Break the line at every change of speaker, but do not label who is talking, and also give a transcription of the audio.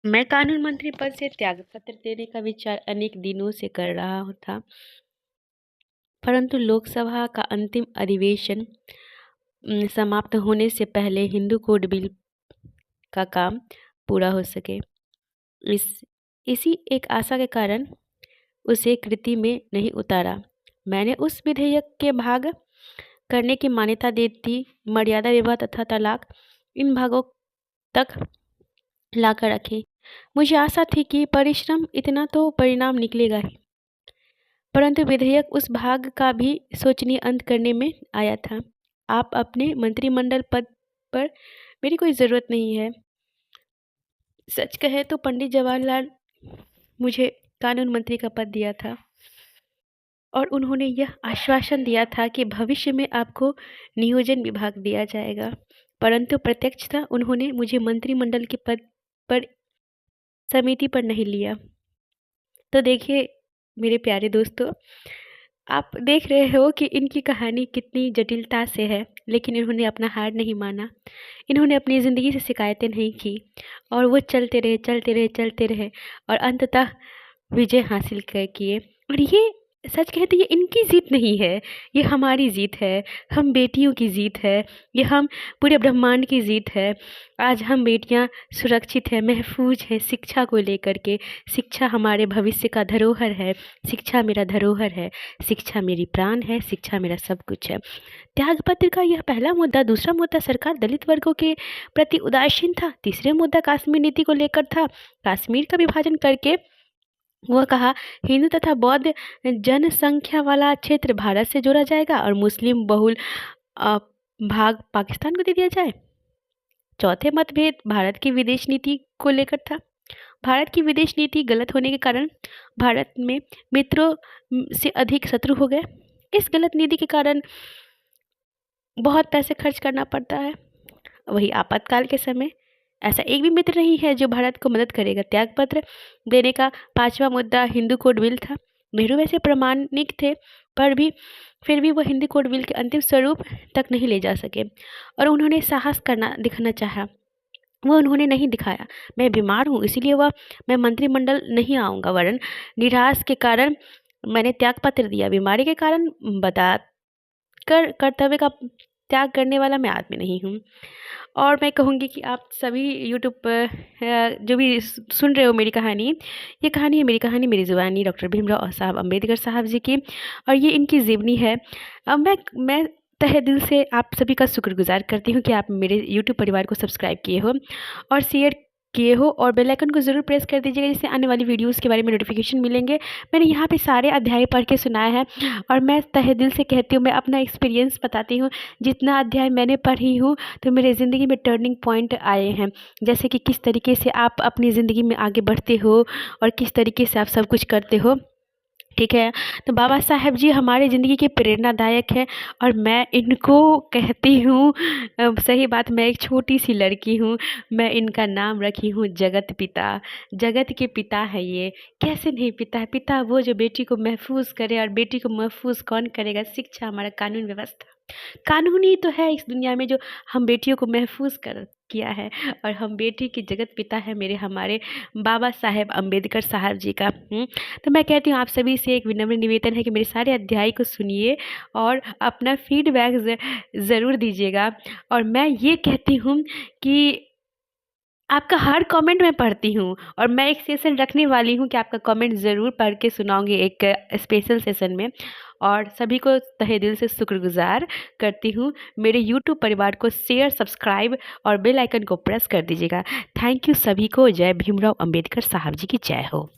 मैं कानून मंत्री पद से त्यागपत्र देने का विचार अनेक दिनों से कर रहा था, परंतु लोकसभा का अंतिम अधिवेशन समाप्त होने से पहले हिंदू कोड बिल का काम पूरा हो सके। इस इसी एक आशा के कारण उसे कृति में नहीं उतारा। मैंने उस विधेयक के भाग करने की मान्यता देती मर्यादा विवाह तथा तलाक इन भागों तक लाकर रखे। मुझे आशा थी कि परिश्रम इतना तो परिणाम निकलेगा ही, परंतु विधेयक उस भाग का भी शोचनीय अंत करने में आया था। आप अपने मंत्रिमंडल पद पर मेरी कोई ज़रूरत नहीं है। सच कहे तो पंडित जवाहरलाल मुझे कानून मंत्री का पद दिया था और उन्होंने यह आश्वासन दिया था कि भविष्य में आपको नियोजन विभाग दिया जाएगा, परंतु प्रत्यक्षतः उन्होंने मुझे मंत्रिमंडल के पद पर समिति पर नहीं लिया। तो देखिए मेरे प्यारे दोस्तों, आप देख रहे हो कि इनकी कहानी कितनी जटिलता से है, लेकिन इन्होंने अपना हार नहीं माना। इन्होंने अपनी ज़िंदगी से शिकायतें नहीं की और वो चलते रहे चलते रहे चलते रहे और अंततः विजय हासिल किए। और ये सच कहें तो ये इनकी जीत नहीं है, ये हमारी जीत है, हम बेटियों की जीत है, ये हम पूरे ब्रह्मांड की जीत है। आज हम बेटियां सुरक्षित हैं, महफूज हैं शिक्षा को लेकर के। शिक्षा हमारे भविष्य का धरोहर है, शिक्षा मेरा धरोहर है, शिक्षा मेरी प्राण है, शिक्षा मेरा सब कुछ है। त्यागपत्र का यह पहला मुद्दा। दूसरा मुद्दा सरकार दलित वर्गों के प्रति उदासीन था। तीसरे मुद्दा कश्मीर नीति को लेकर था। कश्मीर का विभाजन करके वह कहा हिंदू तथा बौद्ध जनसंख्या वाला क्षेत्र भारत से जोड़ा जाएगा और मुस्लिम बहुल भाग पाकिस्तान को दे दिया जाए। चौथे मतभेद भारत की विदेश नीति को लेकर था। भारत की विदेश नीति गलत होने के कारण भारत में मित्रों से अधिक शत्रु हो गए। इस गलत नीति के कारण बहुत पैसे खर्च करना पड़ता है। वही आपातकाल के समय ऐसा एक भी मित्र नहीं है जो भारत को मदद करेगा। त्यागपत्र देने का पांचवा मुद्दा हिंदू कोड बिल था। नेहरू वैसे प्रामाणिक थे, पर भी फिर भी वह हिंदू कोड बिल के अंतिम स्वरूप तक नहीं ले जा सके और उन्होंने साहस करना दिखाना चाहा, वो उन्होंने नहीं दिखाया। मैं बीमार हूँ इसीलिए मैं मंत्रिमंडल नहीं आऊँगा, वरन निराश के कारण मैंने त्यागपत्र दिया। बीमारी के कारण बता कर कर्तव्य का त्याग करने वाला मैं आदमी नहीं हूँ। और मैं कहूँगी कि आप सभी यूट्यूब पर जो भी सुन रहे हो मेरी कहानी, ये कहानी है मेरी ज़ुबानी डॉक्टर भीमराव साहब अम्बेडकर साहब जी की, और ये इनकी जीवनी है। अब मैं तहे दिल से आप सभी का शुक्रगुजार करती हूँ कि आप मेरे यूट्यूब परिवार को सब्सक्राइब किए हो और शेयर किए हो और बेल आइकन को ज़रूर प्रेस कर दीजिएगा, जिससे आने वाली वीडियोस के बारे में नोटिफिकेशन मिलेंगे। मैंने यहाँ पे सारे अध्याय पढ़ के सुनाया है और मैं तहे दिल से कहती हूँ, मैं अपना एक्सपीरियंस बताती हूँ। जितना अध्याय मैंने पढ़ी हूँ तो मेरे ज़िंदगी में टर्निंग पॉइंट आए हैं, जैसे कि किस तरीके से आप अपनी ज़िंदगी में आगे बढ़ते हो और किस तरीके से आप सब कुछ करते हो। ठीक है, तो बाबा साहेब जी हमारे ज़िंदगी के प्रेरणादायक है और मैं इनको कहती हूँ सही बात, मैं एक छोटी सी लड़की हूँ, मैं इनका नाम रखी हूँ जगत पिता। जगत के पिता है ये, कैसे नहीं पिता है? पिता वो जो बेटी को महफूज करे, और बेटी को महफूज कौन करेगा? शिक्षा, हमारा कानून व्यवस्था। कानूनी तो है इस दुनिया में जो हम बेटियों को महफूज कर किया है, और हम बेटी की जगत पिता है मेरे हमारे बाबा साहेब अम्बेडकर साहब जी का। तो मैं कहती हूँ आप सभी से एक विनम्र निवेदन है कि मेरे सारे अध्याय को सुनिए और अपना फीडबैक ज़रूर दीजिएगा। और मैं ये कहती हूँ कि आपका हर कमेंट मैं पढ़ती हूँ और मैं एक सेशन रखने वाली हूँ कि आपका कमेंट ज़रूर पढ़ के सुनाऊंगी एक स्पेशल सेशन में। और सभी को तहे दिल से शुक्रगुजार करती हूँ। मेरे यूट्यूब परिवार को शेयर, सब्सक्राइब और बेल आइकन को प्रेस कर दीजिएगा। थैंक यू सभी को। जय भीमराव अंबेडकर साहब जी की जय हो।